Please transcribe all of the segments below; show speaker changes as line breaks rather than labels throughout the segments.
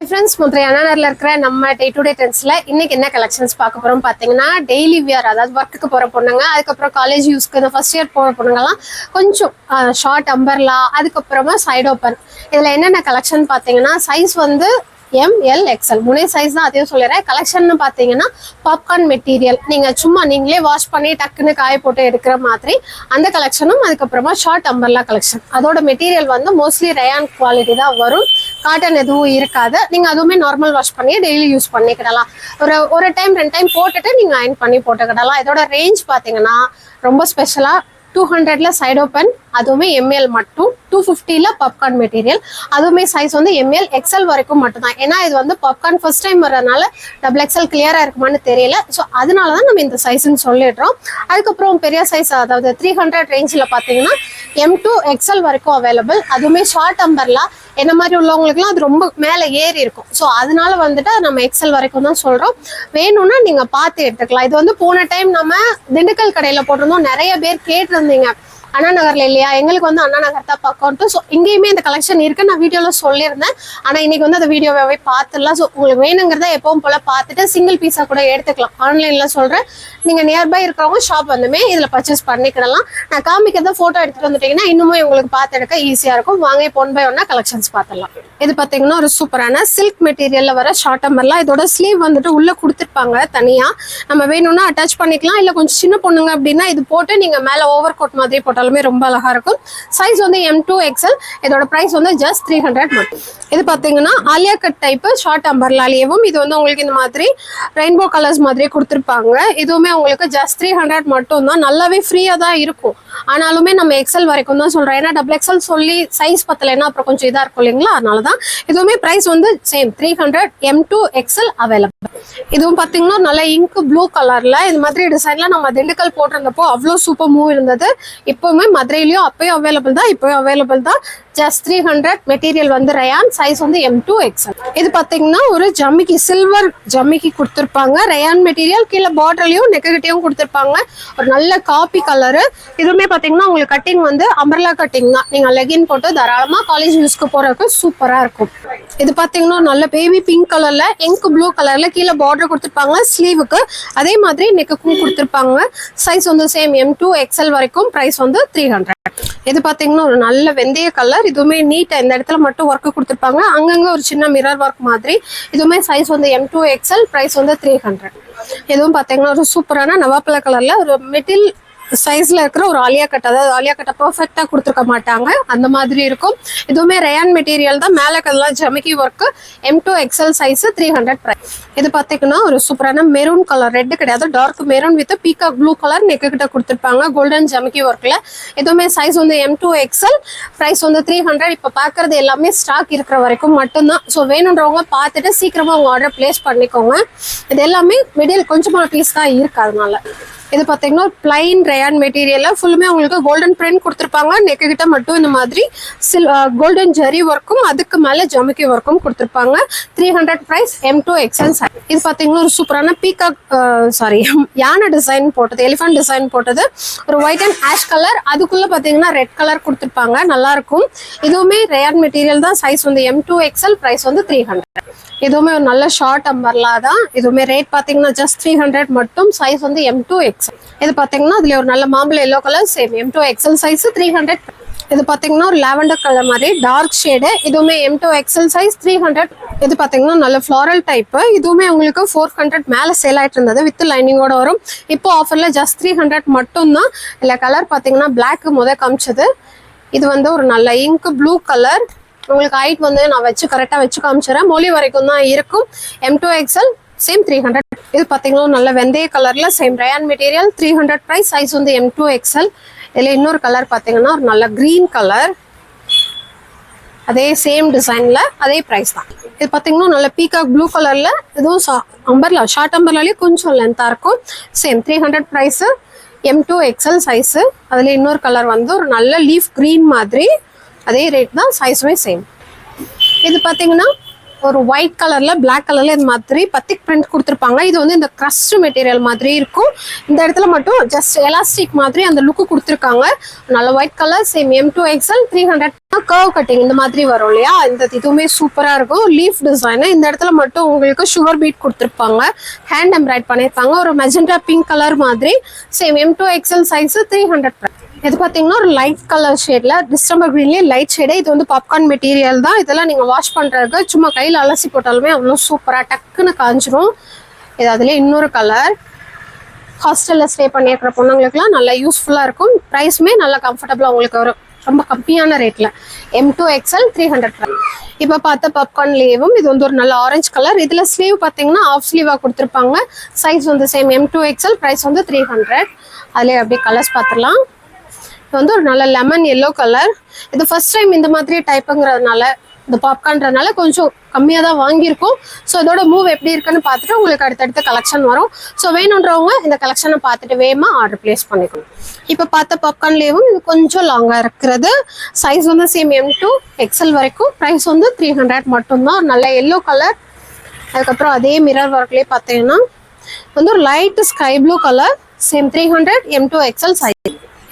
Friends அண்ணாநகர்ல இருக்கிற நம்ம day to day ட்ரெண்ட்ஸ்ல இன்னைக்கு என்ன கலெக்ஷன்ஸ் பார்க்க போறோம் பார்த்தீங்கன்னா டெய்லி வியர், அதாவது ஒர்க்குக்கு போற பொண்ணுங்க, அதுக்கப்புறம் காலேஜ் யூஸ்க்கு இந்த ஃபர்ஸ்ட் இயர் போற பொண்ணுங்கலாம் கொஞ்சம் ஷார்ட் அம்பர்லா, அதுக்கப்புறமா சைட் ஓப்பன். இதுல என்னென்ன கலெக்ஷன் பார்த்தீங்கன்னா சைஸ் வந்து ML XL 3 சைஸ் தான். அதையும் சொல்லிடுறேன். கலெக்ஷன் பார்த்தீங்கன்னா பாப்கார்ன் மெட்டீரியல், நீங்க சும்மா நீங்களே வாஷ் பண்ணி டக்குன்னு காய போட்டு எடுக்கிற மாதிரி அந்த கலெக்ஷனும், அதுக்கப்புறமா ஷார்ட் அம்பர்லா கலெக்ஷன். அதோட மெட்டீரியல் வந்து மோஸ்ட்லி ரயான் குவாலிட்டி தான் வரும், காட்டன் எதுவும் இருக்காது. நீங்க அதுவுமே நார்மல் வாஷ் பண்ணி டெய்லி யூஸ் பண்ணிக்கிடலாம். ஒரு டைம் 2 டைம் போட்டுட்டு நீங்க அயன் பண்ணி போட்டுக்கிடலாம். இதோட ரேஞ்ச் பார்த்தீங்கன்னா ரொம்ப ஸ்பெஷலா 200ல சைட் ஓப்பன், அதுவுமே ML மட்டும். 250ல பாப்கார்ன் மெட்டீரியல், அதுவுமே சைஸ் வந்து ML XL வரைக்கும் மட்டும்தான். ஏன்னா இது வந்து பாப்கார்ன் ஃபர்ஸ்ட் டைம் வர்றதுனால XXL கிளியரா இருக்குமான்னு தெரியல. ஸோ அதனாலதான் நம்ம இந்த சைஸ்ன்னு சொல்லிடுறோம். அதுக்கப்புறம் பெரிய சைஸ், அதாவது 300 ரேஞ்சில் பார்த்தீங்கன்னா M2 XL வரைக்கும் அவைலபிள். அதுவுமே ஷார்ட் அம்பர்லா என்ன மாதிரி உள்ளவங்களுக்குலாம் அது ரொம்ப மேலே ஏறி இருக்கும். ஸோ அதனால வந்துட்டு நம்ம XL வரைக்கும் தான் சொல்றோம். வேணும்னா நீங்க பார்த்து எடுத்துக்கலாம். இது வந்து போன டைம் நம்ம திண்டுக்கல் கடையில் போட்டிருந்தோம், நிறைய பேர் கேட்டிருந்தீங்க அண்ணா நகர்ல இல்லையா, எங்களுக்கு வந்து அண்ணா நகர் தான் பக்கம். ஸோ இங்கேயுமே இந்த கலெக்ஷன் இருக்கு, நான் வீடியோல சொல்லியிருந்தேன். ஆனா இன்னைக்கு வந்து அந்த வீடியோவே பார்த்துடலாம். ஸோ உங்களுக்கு வேணுங்கிறத எப்பவும் போல பார்த்துட்டு சிங்கிள் பீஸா கூட எடுத்துக்கலாம். ஆன்லைன்ல சொல்றேன், நீங்க நியர்பை இருக்கிறவங்க ஷாப் வந்துமே இதுல பர்ச்சேஸ் பண்ணிக்கிடலாம். நான் காமிக்கிறத போட்டோ எடுத்துட்டு வந்துட்டீங்கன்னா இன்னுமே உங்களுக்கு பார்த்து எடுக்க ஈஸியா இருக்கும். வாங்க இப்போ 1 by 1 கலெக்ஷன்ஸ் பார்த்துடலாம். இது பாத்தீங்கன்னா ஒரு சூப்பரான சில்க் மெட்டீரியல்ல வர ஷார்ட் அம்பர்லாம். இதோட ஸ்லீவ் வந்துட்டு உள்ள கொடுத்துருப்பாங்க தனியா, நம்ம வேணும்னா அட்டாச் பண்ணிக்கலாம். இல்ல கொஞ்சம் சின்ன பொண்ணுங்க அப்படின்னா இது போட்டு நீங்க மேல ஓவர் கோட் மாதிரி போட்டாலுமே ரொம்ப அழகா இருக்கும். சைஸ் வந்து M2 XL. இதோட பிரைஸ் வந்து ஜஸ்ட் 300 மட்டும். இது பாத்தீங்கன்னா ஆலியா கட் டைப் ஷார்ட் அம்பர்லாலேயும், இது வந்து உங்களுக்கு இந்த மாதிரி ரெயின்போ கலர்ஸ் மாதிரி கொடுத்துருப்பாங்க. இதுவுமே உங்களுக்கு ஜஸ்ட் 300 மட்டும் தான். நல்லாவே ஃப்ரீயா தான் இருக்கும். ஆனாலுமே நம்ம XL வரைக்கும் தான் சொல்றோம். ஏன்னா XXL சொல்லி சைஸ் பத்தலைன்னா அப்புறம் கொஞ்சம் இதா இருக்கும் இல்லைங்களா, அதனாலதான். இதுவுமே பிரைஸ் வந்து சேம் 300. M2 XL available. இதுவும் பாத்தீங்கன்னா நல்ல இங்க் ப்ளூ கலர்ல இந்த மாதிரி டிசைன்ல நம்ம திண்டுக்கல் போட்டிருந்தப்போ அவ்வளோ சூப்பர் மூவ் இருந்தது. இப்பவுமே மதுரையிலயும் அப்பயும் அவைலபிள் தான், இப்பயும் அவைலபிள் தான். ஜஸ்ட் 300. மெட்டீரியல் வந்து ரயான், சைஸ் வந்து M2 XL. இது பாத்தீங்கன்னா ஒரு ஜம்மிக்கி, சில்வர் ஜம்மிக்கி கொடுத்துருப்பாங்க. ரயான் மெட்டீரியல், கீழே பார்டர்லயும் நெக்கிட்டையும் கொடுத்துருப்பாங்க. ஒரு நல்ல காப்பி கலரு. இதுவுமே பாத்தீங்கன்னா உங்களுக்கு கட்டிங் வந்து அம்பர்லா கட்டிங் தான். நீங்க லெகின் போட்டு தாராளமா காலேஜ் யூஸ்க்கு போறதுக்கு சூப்பரா இருக்கும். இது பாத்தீங்கன்னா நல்ல பேபி பிங்க் கலர்ல இங்க் ப்ளூ கலர்ல கீழே பார்டர் கொடுத்துருப்பாங்க ஸ்லீவுக்கு. அதே மாதிரி நெக்குக்கும் கொடுத்துருப்பாங்க. சைஸ் வந்து சேம் M2 XL வரைக்கும். பிரைஸ் வந்து 300. இது பாத்தீங்கன்னா ஒரு நல்ல வெந்தய கலர். இதுவுமே நீட்டா இந்த இடத்துல மட்டும் ஒர்க் கொடுத்துருப்பாங்க, அங்கங்க ஒரு சின்ன மிரர் ஒர்க் மாதிரி. இதுவுமே சைஸ் வந்து M2 XL. பிரைஸ் வந்து 300. இதுவும் பாத்தீங்கன்னா ஒரு சூப்பரான நவாப்பழ கலர்ல ஒரு மிடில் சைஸ்ல இருக்கிற ஒரு ஆலியா கட், அதாவது ஆலியா கட்டை பர்ஃபெக்டா கொடுத்துருக்க மாட்டாங்க, அந்த மாதிரி இருக்கும். இதுவுமே ரயான் மெட்டீரியல் தான். மேல கலர் ஜமிக்கி work. M2 XL size 300 price. இது பாத்தீங்கன்னா ஒரு சூப்பரான மெரூன் கலர், ரெட் கிடையாது, dark maroon with peacock blue colour neck கிட்ட கொடுத்துருப்பாங்க கோல்டன் ஜமிக்கி ஒர்க்ல. இதுவுமே சைஸ் வந்து M2 XL. பிரைஸ் வந்து 300. இப்ப பாக்குறது எல்லாமே ஸ்டாக் இருக்கிற வரைக்கும் மட்டும்தான். ஸோ வேணுன்றவங்க பார்த்துட்டு சீக்கிரமா உங்க ஆர்டர் பிளேஸ் பண்ணிக்கோங்க. இது எல்லாமே மிடில் கொஞ்சமான பீஸ் தான் இருக்கு, அதனால. இது பாத்தீங்கன்னா பிளைன் ரயான் மெட்டீரியல்ல ஃபுல்லுமே உங்களுக்கு கோல்டன் பிரிண்ட் கொடுத்துருப்பாங்க. நெக்கு கிட்ட மட்டும் இந்த மாதிரி கோல்டன் ஜரி ஒர்க்கும் அதுக்கு மேல ஜமிக்கி ஒர்க்கும் கொடுத்துருப்பாங்க. 300 பிரைஸ். M2 XL. இது பாத்தீங்கன்னா ஒரு சூப்பரான பீகாக் யானை டிசைன் போட்டது, எலிஃபண்ட் டிசைன் போட்டது. ஒரு ஒயிட் அண்ட் ஆஷ் கலர், அதுக்குள்ள பாத்தீங்கன்னா ரெட் கலர் கொடுத்துருப்பாங்க, நல்லா இருக்கும். இதுவுமே ரயான் மெட்டீரியல் தான். சைஸ் வந்து M2 XL. பிரைஸ் வந்து 300. இதுவுமே ஒரு நல்ல ஷார்ட் அம்பர்லா தான். இதுவுமே ரேட் பாத்தீங்கன்னா ஜஸ்ட் 300 மட்டும். சைஸ் வந்து M2 XL. இது பாத்தீங்கன்னா அதுல ஒரு நல்ல மாம்பழ yellow colour, same M2 XL size 300. இது பாத்தீங்கன்னா ஒரு லாவெண்டர் கலர் மாதிரி டார்க் ஷேடு. இதுவுமே M2 XL சைஸ் 300. இது பாத்தீங்கன்னா நல்ல ஃப்ளாரல் டைப். இதுவுமே உங்களுக்கு 400 மேல சேல் ஆயிட்டு இருந்தது, வித் லைனிங்கோட வரும். இப்போ ஆஃபர்ல ஜஸ்ட் 300 மட்டும் தான். இல்ல கலர் பாத்தீங்கன்னா பிளாக் காமிச்சது. இது வந்து ஒரு நல்ல இங்க் ப்ளூ கலர். உங்களுக்கு ஹைட் வந்து நான் கரெக்டா வச்சு காமிச்சிடறேன், மொழி வரைக்கும் தான் இருக்கும். M2 XL. சேம் 300. இது பாத்தீங்கன்னா நல்ல வெந்தய கலர்ல same rayon material 300 price. Size வந்து M2 XL. இதுல இன்னொரு கலர் பாத்தீங்கன்னா ஒரு நல்ல கிரீன் கலர், அதே சேம் டிசைன்ல அதே பிரைஸ் தான். இது பாத்தீங்கன்னா நல்ல பீகாக் ப்ளூ கலர்ல, இதுவும் அம்பர்லா ஷார்ட் அம்பர்லாலே கொஞ்சம் லென்த்தா இருக்கும். Same 300 price. M2 XL size. அதுல இன்னொரு கலர் வந்து ஒரு நல்ல லீஃப் கிரீன் மாதிரி, அதே ரேட் தான். சைஸுமே சேம். இது பாத்தீங்கன்னா ஒரு ஒயிட் கலர்ல பிளாக் கலர்ல இந்த மாதிரி பத்திக் பிரிண்ட் கொடுத்துருப்பாங்க. இது வந்து இந்த கிரஸ்ட் மெட்டீரியல் மாதிரி இருக்கும். இந்த இடத்துல மட்டும் ஜஸ்ட் எலாஸ்டிக் மாதிரி அந்த லுக்கு கொடுத்துருக்காங்க. நல்ல white colour. Same M2 XL. 300. Curve cutting இந்த மாதிரி வரும் இல்லையா, இந்த இதுவுமே சூப்பரா இருக்கும். லீஃப் டிசைன் இந்த இடத்துல மட்டும் உங்களுக்கு சுகர் பீட் கொடுத்துருப்பாங்க, ஹேண்ட் எம்ப்ராய்ட் பண்ணிருப்பாங்க. ஒரு மெஜெண்டா பிங்க் கலர் மாதிரி. Same M2XL size 300. இது பாத்தீங்கன்னா ஒரு லைட் கலர் ஷேட்ல டிசம்பர் கிரீன்லயே லைட் ஷேடு. இது வந்து பாப்கார்ன் மெட்டீரியல் தான். இதெல்லாம் நீங்க வாஷ் பண்றதுக்கு சும்மா கையில அலசி போட்டாலுமே அவ்வளோ சூப்பரா டக்குன்னு காஞ்சிரும். இது அதுல இன்னொரு கலர். ஹாஸ்டல்ல ஸ்டே பண்ணியிருக்கிற பொண்ணுங்களுக்குலாம் நல்லா யூஸ்ஃபுல்லா இருக்கும். ப்ரைஸுமே நல்லா கம்ஃபர்டபுளா உங்களுக்கு வரும், ரொம்ப கம்மியான ரேட்ல. M2XL 300. இப்போ பார்த்த பாப்கார்ன்லேயும் இது வந்து ஒரு நல்ல ஆரஞ்சு கலர். இதுல ஸ்லீவ் பார்த்தீங்கன்னா ஆஃப் ஸ்லீவா கொடுத்துருப்பாங்க. சைஸ் வந்து சேம் M2XL, ப்ரைஸ் வந்து 300. அதுலேயே அப்படியே கலர்ஸ் பார்த்துடலாம். இது வந்து ஒரு நல்ல லெமன் எல்லோ கலர். இது ஃபர்ஸ்ட் டைம் இந்த மாதிரி டைப்புங்கிறதுனால, இந்த பாப்கார்ன்றதுனால கொஞ்சம் கம்மியாக தான் வாங்கியிருக்கோம். ஸோ இதோட மூவ் எப்படி இருக்குன்னு பார்த்துட்டு உங்களுக்கு அடுத்தடுத்த கலெக்ஷன் வரும். ஸோ வேணுன்றவங்க இந்த கலெக்ஷனை பார்த்துட்டு வேகமா ஆர்டர் பிளேஸ் பண்ணிக்கணும். இப்போ பார்த்த பாப்கார்ன்லேயும் இது கொஞ்சம் லாங்காக இருக்கிறது. சைஸ் வந்து சேம் M2XL வரைக்கும். ப்ரைஸ் வந்து 300 மட்டும்தான். நல்ல எல்லோ கலர். அதுக்கப்புறம் அதே மிரர் ஒர்க்லேயே பார்த்தீங்கன்னா வந்து ஒரு light sky blue colour. Same 300 M2XL size.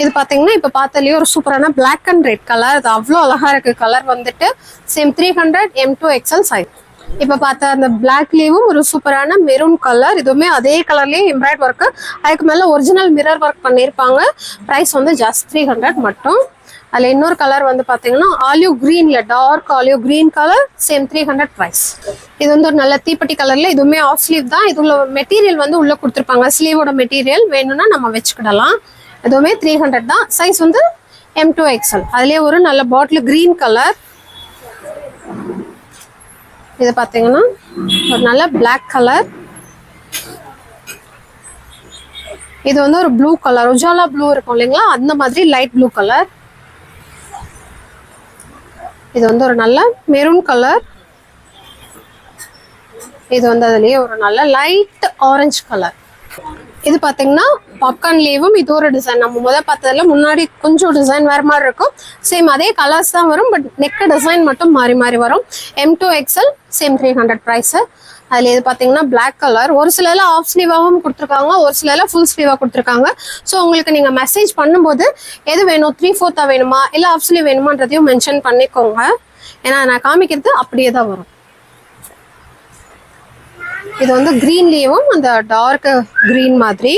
இது பாத்தீங்கன்னா இப்ப பார்த்ததுலயே ஒரு சூப்பரான பிளாக் அண்ட் ரெட் கலர். அது அவ்வளோ அழகா இருக்கு. கலர் வந்துட்டு சேம் 300 M2XL சைஸ். இப்ப பார்த்த அந்த பிளாக்லயும் ஒரு சூப்பரான மெரூன் கலர். இதுவுமே அதே கலர்லயே எம்ப்ராய்ட் ஒர்க், அதுக்கு மேல ஒரிஜினல் மிரர் ஒர்க் பண்ணிருப்பாங்க. பிரைஸ் வந்து ஜஸ்ட் 300 மட்டும். அதுல இன்னொரு கலர் வந்து பாத்தீங்கன்னா ஆலிவ் கிரீன்ல, dark olive green colour. Same 300 price. இது வந்து ஒரு நல்ல தீப்பெட்டி கலர்ல. இதுவுமே ஆஃப் ஸ்லீவ் தான். இது உள்ள மெட்டீரியல் வந்து உள்ள கொடுத்துருப்பாங்க. ஸ்லீவோட மெட்டீரியல் வேணும்னா நம்ம வச்சுக்கிடலாம். இதுவுமே 300 தான். சைஸ் வந்து M2XL. அதுலயே ஒரு நல்ல பாட்டில் கிரீன் கலர். இது பாத்தீங்கன்னா ஒரு நல்ல பிளாக் கலர். இது வந்து ஒரு ப்ளூ கலர், உஜாலா ப்ளூ இருக்கும் இல்லைங்களா, அந்த மாதிரி லைட் ப்ளூ கலர். இது வந்து ஒரு நல்ல மெரூன் கலர். இது வந்து அதுலயே ஒரு நல்ல லைட் ஆரஞ்சு கலர். இது பாத்தீங்கன்னா பாப்கார்ன்லேயும் இது ஒரு டிசைன். நம்ம முதல் பார்த்ததுல முன்னாடி கொஞ்சம் டிசைன் வேற மாதிரி இருக்கும். சேம் அதே கலர்ஸ் தான் வரும், பட் நெக் டிசைன் மட்டும் மாறி மாறி வரும். M2XL same 300 price. அதுல இது பாத்தீங்கன்னா பிளாக் கலர். ஒரு சில ஆஃப் ஸ்லீவாகவும் கொடுத்துருக்காங்க, ஒரு சில ஃபுல் ஸ்லீவா கொடுத்துருக்காங்க. ஸோ உங்களுக்கு நீங்க மெசேஜ் பண்ணும்போது எது வேணும், 3/4 வேணுமா இல்லை ஆஃப் ஸ்லீவ் வேணுமான்றதையும் மென்ஷன் பண்ணிக்கோங்க. ஏன்னா நான் காமிக்கிறது அப்படியே தான் வரும். இது வந்து கிரீன்லயும் அந்த டார்க் கிரீன் மாதிரி.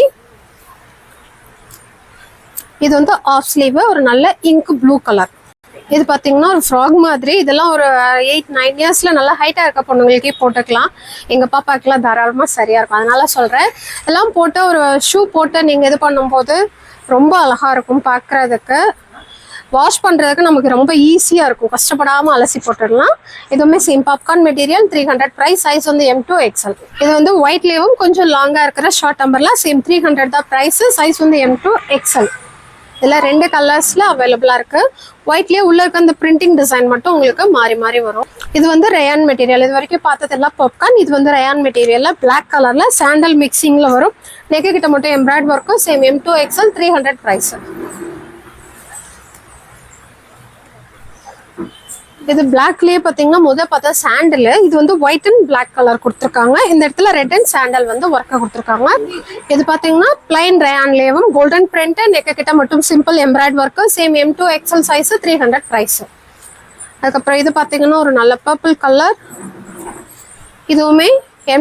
இது வந்து ஆஃப் ஸ்லீவ், ஒரு நல்ல இங்க் ப்ளூ கலர். இது பாத்தீங்கன்னா ஒரு ஃப்ராக் மாதிரி. இதெல்லாம் ஒரு 8-9 இயர்ஸ்ல நல்லா ஹைட்டா இருக்க பொண்ணுங்களுக்கே போட்டுக்கலாம். எங்க பாப்பாக்கெல்லாம் தாராளமா சரியா இருக்கும். அதனால சொல்றேன், இதெல்லாம் போட்டு ஒரு ஷூ போட்டு நீங்க இது பண்ணும்போது ரொம்ப அழகா இருக்கும் பார்க்கறதுக்கு. வாஷ் பண்றதுக்கு நமக்கு ரொம்ப ஈஸியா இருக்கும், கஷ்டப்படாம அலசி போட்டுடலாம். இதுவுமே same popcorn material 300 price. Size வந்து M2XL. இது வந்து ஒயிட்லேயும் கொஞ்சம் லாங்கா இருக்கிற ஷார்ட் நம்பர்ல சேம் 300 தான் பிரைஸ். சைஸ் வந்து M2XL. இதுல 2 கலர்ஸ்ல அவைலபிளா இருக்கு. ஒயிட்லயே உள்ள இருக்க அந்த பிரிண்டிங் டிசைன் மட்டும் உங்களுக்கு மாறி மாறி வரும். இது வந்து ரயான் மெட்டீரியல். இது வரைக்கும் பார்த்தது எல்லாம் பாப்கார்ன். இது வந்து ரயான் மெட்டீரியல்ல பிளாக் கலர்ல சாண்டல் மிக்சிங்ல வரும். நெக்கு கிட்ட மட்டும் எம்ப்ராய்ட் ஒர்க்கும். Same M2XL 300 price. இது பிளாக்லயே பாத்தீங்கன்னா முதல் பார்த்தா சாண்டல். இது வந்து ஒயிட் அண்ட் பிளாக் கலர் கொடுத்துருக்காங்க. இந்த இடத்துல ரெட் அண்ட் சாண்டல் வந்து ஒர்க்கா கொடுத்துருக்காங்க. இது பாத்தீங்கன்னா பிளைன் ரயான்லேயும் கோல்டன் பிரிண்ட், நெக்க கிட்ட மட்டும் simple embroider work. Same M2XL size 300 price. அதுக்கப்புறம் இது பாத்தீங்கன்னா ஒரு நல்ல பர்பிள் கலர். இதுவுமே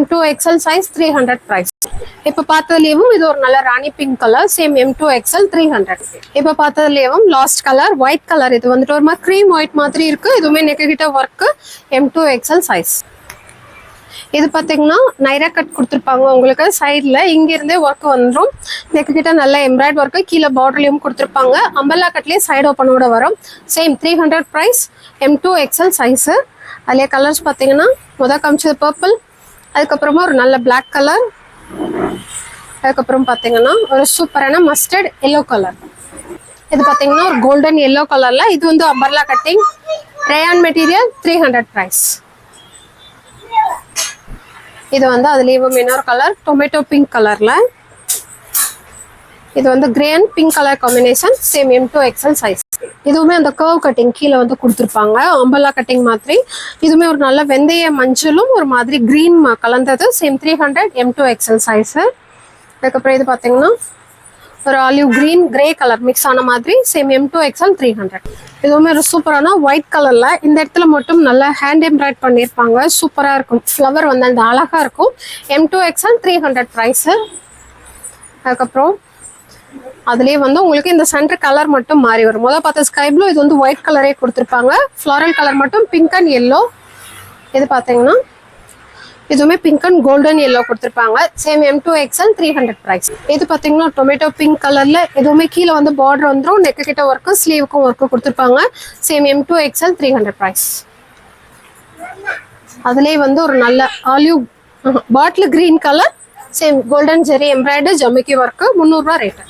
M2XL சைஸ் 300 பிரைஸ். இப்ப பார்த்ததுலயும் இது ஒரு நல்ல ராணி பிங்க் கலர். Same M2XL 300. இப்ப பார்த்ததுலயும் லாஸ்ட் கலர் ஒயிட் கலர். இது வந்துட்டு ஒரு மாதிரி க்ரீம் ஒயிட் மாதிரி இருக்கு. இதுவுமே நெக்கு கிட்ட ஒர்க். M2XL size. இது பாத்தீங்கன்னா நைரா கட் கொடுத்துருப்பாங்க உங்களுக்கு. சைட்ல இங்க இருந்தே ஒர்க் வந்துடும். நெக்கு கிட்ட நல்ல எம்ப்ராய்ட் ஒர்க், கீழே பார்டர்லயும் கொடுத்துருப்பாங்க. அம்பல்லா கட்லயே சைடு ஓப்பனோட வரும். Same 300 price. M2XL size. அதுலயே கலர்ஸ் பாத்தீங்கன்னா முதல் காமிச்சது பர்பிள், அதுக்கப்புறமா ஒரு நல்ல பிளாக் கலர், அதுக்கப்புறம் பாத்தீங்கன்னா ஒரு சூப்பரான மஸ்டர்ட் எல்லோ கலர். இது பாத்தீங்கன்னா ஒரு கோல்டன் எல்லோ கலர்ல. இது வந்து umbrella cutting, rayon material 300 price. இது வந்து அதுலயும் இன்னொரு கலர் டொமேட்டோ பிங்க் கலர்ல. இது வந்து grey and pink colour combination. Same M2XL size. இதுவுமே அந்த கர்வ் கட்டிங் கீழே வந்து கொடுத்துருப்பாங்க, அம்பல்லா கட்டிங் மாதிரி. இதுவுமே ஒரு நல்ல வெந்தய மஞ்சளும் ஒரு மாதிரி கிரீன் கலந்தது. Same 300 M2XL size. அதுக்கப்புறம் இது பார்த்தீங்கன்னா ஒரு olive green grey colour mix ஆன மாதிரி சேம் M2XL 300. இதுவுமே ஒரு சூப்பரான ஒயிட் கலர்ல இந்த இடத்துல மட்டும் நல்லா ஹேண்ட் எம்ப்ராய்ட் பண்ணியிருப்பாங்க. சூப்பரா இருக்கும். ஃப்ளவர் வந்து அந்த அழகா இருக்கும். M2XL 300 price. அதுக்கப்புறம் அதுலேயே வந்து உங்களுக்கு இந்த சென்டர் கலர் மட்டும் மாறி வரும். முதல்ல பார்த்த ஸ்கை ப்ளூ, இது வந்து ஒயிட் கலரே கொடுத்துருப்பாங்க. ஃப்ளாரல் கலர் மட்டும் பிங்க் அண்ட் எல்லோ. இது பார்த்தீங்கன்னா இதுவுமே பிங்க் அண்ட் கோல்டன் எல்லோ கொடுத்துருப்பாங்க. Same M2XL 300 price. இது பார்த்தீங்கன்னா டொமேட்டோ பிங்க் கலர்ல எதுவுமே கீழே வந்து பார்டர் வந்துடும். நெக்கு கிட்ட ஒர்க்கு ஸ்லீவுக்கும் ஒர்க்கு கொடுத்துருப்பாங்க. Same M2XL 300 price. அதுலேயே வந்து ஒரு நல்ல olive bottle green colour same golden zari embroidery ஜமிக்கி ஒர்க்கு 300 ரூபா ரேட்டு.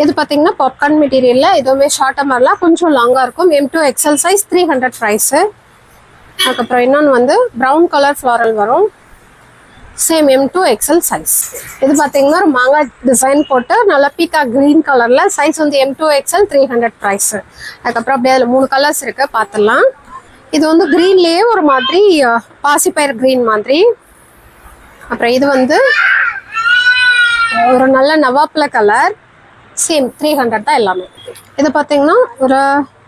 இது பார்த்தீங்கன்னா பாப்கார்ன் மெட்டீரியல்ல இதுவுமே ஷார்ட் மாதிரிலாம் கொஞ்சம் லாங்காக இருக்கும். M2XL size 300 price. அதுக்கப்புறம் இன்னொன்று வந்து ப்ரௌன் கலர் ஃப்ளாரல் வரும். Same M2XL size. இது பார்த்தீங்கன்னா ஒரு மாங்காய் டிசைன் போட்டு நல்லா பீக்கா கிரீன் கலரில் சைஸ் வந்து M2XL 300 ப்ரைஸு. அதுக்கப்புறம் அப்படியே அதில் 3 கலர்ஸ் இருக்குது, பார்த்துடலாம். இது வந்து க்ரீன்லேயே ஒரு மாதிரி பாசிப்பயிர் க்ரீன் மாதிரி. அப்புறம் இது வந்து ஒரு நல்ல நவாப்ல கலர். சேம் 300 தான் எல்லாமே. இது பார்த்தீங்கன்னா ஒரு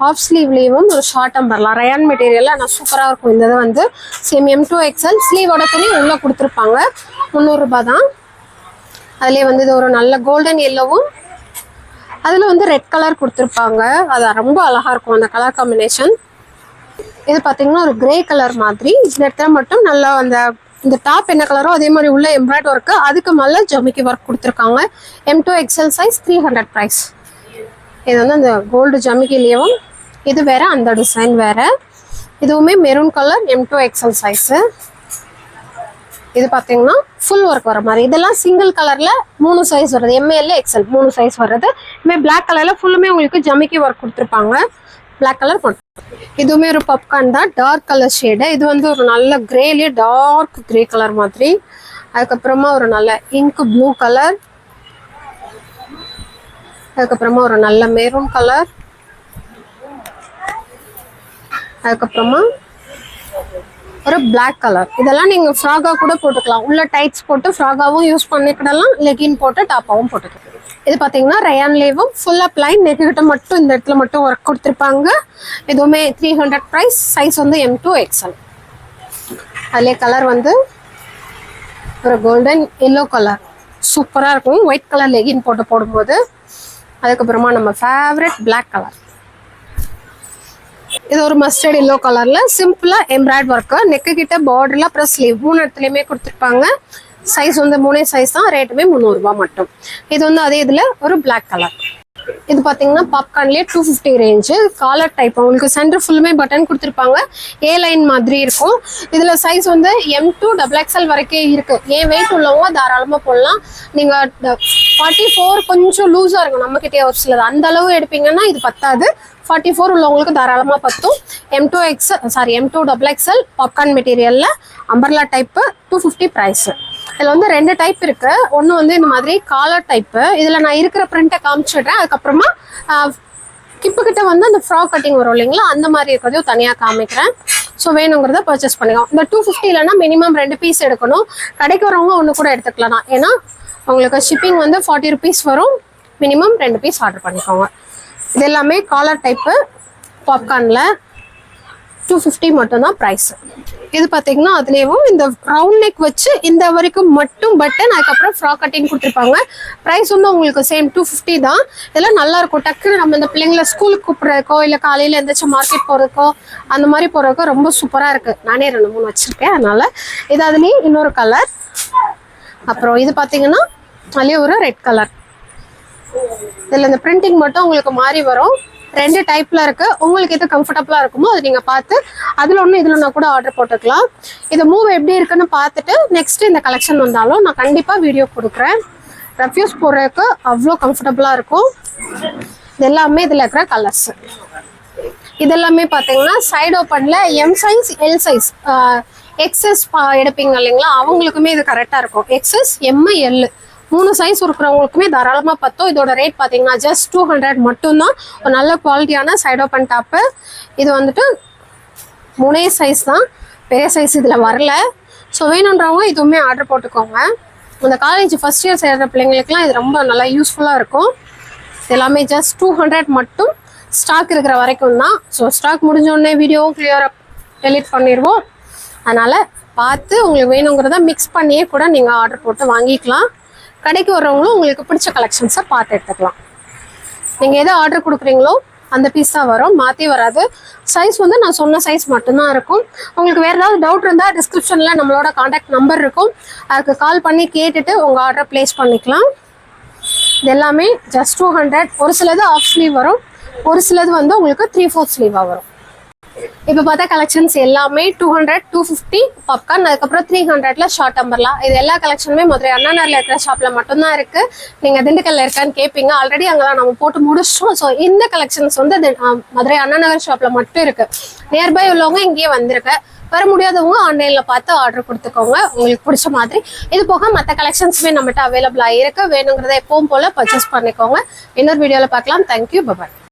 ஆஃப் ஸ்லீவ்லேயும் ஒரு ஷார்ட் அம்பர்லாம் ரயான் மெட்டீரியலில் ஆனால் சூப்பராக இருக்கும். இந்த இது வந்து சேம் M2XL ஸ்லீவோட துணி உள்ளே கொடுத்துருப்பாங்க. 300 ரூபா தான். அதுலேயே வந்து இது ஒரு நல்ல கோல்டன் எல்லோவும் அதில் வந்து ரெட் கலர் கொடுத்துருப்பாங்க. அது ரொம்ப அழகாக இருக்கும் அந்த கலர் காம்பினேஷன். இது பார்த்தீங்கன்னா ஒரு கிரே கலர் மாதிரி. இந்த இடத்துல மட்டும் நல்லா அந்த இந்த டாப் என்ன கலரோ அதே மாதிரி உள்ள எம்ப்ராய்டரி ஒர்க்கு, அதுக்கு மேலே ஜமிக்கி ஒர்க் கொடுத்துருக்காங்க. M2XL size 300 price. இது வந்து அந்த கோல்டு ஜமிக்கிலேயும் இது வேற, அந்த டிசைன் வேற. இதுவுமே மெரூன் கலர் M2XL சைஸு. இது பார்த்தீங்கன்னா ஃபுல் ஒர்க் வர மாதிரி. இதெல்லாம் சிங்கிள் கலரில் 3 சைஸ் வருது. ML XL 3 சைஸ் வருது. இதுமாதிரி பிளாக் கலரில் ஃபுல்லுமே உங்களுக்கு ஜமிக்கி ஒர்க் கொடுத்துருப்பாங்க. பிளாக் கலர் மட்டும். இதுவுமே ஒரு பாப்கார்ன் தான், டார்க் கலர் ஷேடு. இது வந்து ஒரு நல்ல கிரேலேயே டார்க் கிரே கலர் மாதிரி. அதுக்கப்புறமா ஒரு நல்ல இங்க் ப்ளூ கலர். அதுக்கப்புறமா ஒரு நல்ல மெரூன் கலர். அதுக்கப்புறமா ஒரு பிளாக் கலர். இதெல்லாம் நீங்கள் ஃப்ராகாக கூட போட்டுக்கலாம். உள்ள டைட்ஸ் போட்டு ஃப்ராகாவும் யூஸ் பண்ணிக்கிடலாம், லெகின் போட்டு டாப்பாகவும் போட்டுக்கலாம். இது பார்த்தீங்கன்னா ரயான்லேயும் ஃபுல்லாக பிளைன், நெக்கிட்ட மட்டும் இந்த இடத்துல மட்டும் ஒர்க் கொடுத்துருப்பாங்க. இதுவுமே 300 ப்ரைஸ். சைஸ் வந்து M2XL. அதுலேயே கலர் வந்து ஒரு கோல்டன் எல்லோ கலர் சூப்பராக இருக்கும் ஒயிட் கலர் லெகின் போட்டு போடும்போது. அதுக்கப்புறமா நம்ம ஃபேவரட் பிளாக் கலர். இது ஒரு மஸ்டர்ட் எல்லோ கலர்ல சிம்பிளா எம்ப்ராய்டரி ஒர்க்கு, நெக்கு கிட்ட பார்டர்ல அப்புறம் ஸ்லீவ் 3 இடத்துலயுமே கொடுத்துருப்பாங்க. சைஸ் வந்து 3 சைஸ் தான். ரேட்டுமே 300 ரூபாய் மட்டும். இது வந்து அதே இதுல ஒரு பிளாக் கலர். இது பார்த்தீங்கன்னா பாப்கார்ன்லேயே 250 ரேஞ்சு காலர் டைப். உங்களுக்கு சென்டர் ஃபுல்லுமே பட்டன் கொடுத்துருப்பாங்க. ஏ லைன் மாதிரி இருக்கும். இதில் சைஸ் வந்து M2XXL வரைக்கும் இருக்குது. ஏன் வெயிட் உள்ளவங்க தாராளமாக போடலாம். நீங்கள் 44 கொஞ்சம் லூஸாக இருக்கும் நம்மக்கிட்டே ஒரு சிலது, அந்த அளவு எடுப்பீங்கன்னா இது பத்தாது. 44 உள்ளவங்களுக்கு தாராளமாக பத்தும். M2XXL பாப்கார்ன் மெட்டீரியலில் அம்பர்லா டைப்பு 250 ப்ரைஸு. இதில் வந்து 2 டைப் இருக்குது. ஒன்று வந்து இந்த மாதிரி காலர் டைப்பு. இதில் நான் இருக்கிற பிரிண்ட்டை காமிச்சிடுறேன். அதுக்கப்புறமா கிட்ட வந்து அந்த ஃப்ராக் கட்டிங் வரும் இல்லைங்களா, அந்த மாதிரி இருக்கிறதையும் தனியாக காமிக்கிறேன். ஸோ வேணுங்கிறத பர்ச்சேஸ் பண்ணிக்கலாம். இந்த 250 இல்லைனா மினிமம் 2 பீஸ் எடுக்கணும். கடைக்கு வரவங்க ஒன்று கூட எடுத்துக்கலாம். ஏன்னா உங்களுக்கு ஷிப்பிங் வந்து 40 ருபீஸ் வரும். மினிமம் 2 பீஸ் ஆர்டர் பண்ணிக்கோங்க. இது எல்லாமே காலர் டைப்பு பாப்கார்னில் 250 மட்டும்தான் ப்ரைஸ். இது பார்த்தீங்கன்னா அதுலேயும் இந்த ரவுண்ட் நெக் வச்சு இந்த வரைக்கும் மட்டும் பட்டன், அதுக்கப்புறம் ஃப்ராக் கட்டிங் கொடுத்துருப்பாங்க. ப்ரைஸ் வந்து உங்களுக்கு சேம் 250 தான். இதெல்லாம் நல்லா இருக்கும். டக்குன்னு நம்ம இந்த பிள்ளைங்களை ஸ்கூலுக்கு கூப்பிட்றதுக்கோ இல்லை காலையில் எந்தாச்சும் மார்க்கெட் போகிறதுக்கோ அந்த மாதிரி போகிறதுக்கோ ரொம்ப சூப்பராக இருக்குது. நானே 2-3 வச்சுருக்கேன். அதனால் இது அதுலேயும் இன்னொரு கலர். அப்புறம் இது பார்த்தீங்கன்னா அதுலேயே ஒரு ரெட் கலர். இதில் இந்த பிரிண்டிங் மட்டும் உங்களுக்கு மாறி வரும். 2 டைப்ல இருக்கு. உங்களுக்கு எது கம்ஃபர்டபுளா இருக்குமோ அது நீங்க பார்த்து அதுல ஒன்று இதுல நான் கூட ஆர்டர் போட்டுக்கலாம். இது மூவ் எப்படி இருக்குன்னு பார்த்துட்டு நெக்ஸ்ட் இந்த கலெக்ஷன் வந்தாலும் நான் கண்டிப்பா வீடியோ கொடுக்குறேன். ரெஃப்யூஸ் போடுறதுக்கு அவ்வளோ கம்ஃபர்டபுளா இருக்கும். இது எல்லாமே இதுல இருக்கிற கலர்ஸ். இதெல்லாமே பார்த்தீங்கன்னா சைடு ஓப்பன்ல M size L size XS எடுப்பீங்க இல்லைங்களா, அவங்களுக்குமே இது கரெக்டா இருக்கும். எக்ஸஸ் M L 3 சைஸ் இருக்கிறவங்களுக்குமே தாராளமாக பத்தும். இதோட ரேட் பார்த்தீங்கன்னா ஜஸ்ட் 200 மட்டும்தான். ஒரு நல்ல குவாலிட்டியான சைட் ஓப்பன் டாப்பு. இது வந்துட்டு 3 சைஸ் தான், பெரிய சைஸ் இதில் வரல. ஸோ வேணுன்றவங்க இதுவுமே ஆர்டர் போட்டுக்கோங்க. இந்த காலேஜ் ஃபர்ஸ்ட் இயர் சேர்கிற பிள்ளைங்களுக்குலாம் இது ரொம்ப நல்லா யூஸ்ஃபுல்லாக இருக்கும். எல்லாமே ஜஸ்ட் 200 மட்டும், ஸ்டாக் இருக்கிற வரைக்கும் தான். ஸோ ஸ்டாக் முடிஞ்சோடனே வீடியோ கிளியராக டெலிட் பண்ணிடுவோம். அதனால் பார்த்து உங்களுக்கு வேணுங்கிறத மிக்ஸ் பண்ணியே கூட நீங்கள் ஆர்டர் போட்டு வாங்கிக்கலாம். கடைக்கு வர்றவங்களும் உங்களுக்கு பிடிச்ச கலெக்ஷன்ஸை பார்த்து எடுத்துக்கலாம். நீங்கள் எதை ஆர்டர் கொடுக்குறீங்களோ அந்த பீஸ் தான் வரும், மாற்றி வராது. சைஸ் வந்து நான் சொன்ன சைஸ் மட்டும்தான் இருக்கும். உங்களுக்கு வேறு ஏதாவது டவுட் இருந்தால் டிஸ்கிரிப்ஷனில் நம்மளோட காண்டாக்ட் நம்பர் இருக்கும், அதுக்கு கால் பண்ணி கேட்டுட்டு உங்கள் ஆர்டர் ப்ளேஸ் பண்ணிக்கலாம். இது எல்லாமே ஜஸ்ட் 200. ஒரு சிலது ஆஃப் ஸ்லீவ் வரும், ஒரு சிலது வந்து உங்களுக்கு 3/4 ஸ்லீவாக வரும். இப்போ பார்த்தா கலெக்ஷன்ஸ் எல்லாமே 200, 250 பாப்கார்ன், அதுக்கப்புறம் 300ல ஷார்ட் அம்பர்லா. இது எல்லா கலெக்ஷனுமே மதுரை அண்ணா நகர்ல இருக்கிற ஷாப்பில் மட்டும்தான் இருக்குது. நீங்கள் திண்டுக்கல்ல இருக்கான்னு கேட்பீங்க, ஆல்ரெடி அங்கெல்லாம் நம்ம போட்டு முடிச்சிட்டோம். ஸோ இந்த கலெக்ஷன்ஸ் வந்து மதுரை அண்ணா நகர் ஷாப்பில் மட்டும் இருக்குது. நியர்பை உள்ளவங்க இங்கேயே வந்திருக்கு. வர முடியாதவங்க ஆன்லைனில் பார்த்து ஆர்டர் கொடுத்துக்கோங்க உங்களுக்கு பிடிச்ச மாதிரி. இது போக மற்ற கலெக்ஷன்ஸுமே நம்மகிட்ட அவைலபிளாக இருக்குது. வேணுங்கிறத எப்பவும் போல் பர்ச்சேஸ் பண்ணிக்கோங்க. இன்னொரு வீடியோவில் பார்க்கலாம். Thank you, bye bye.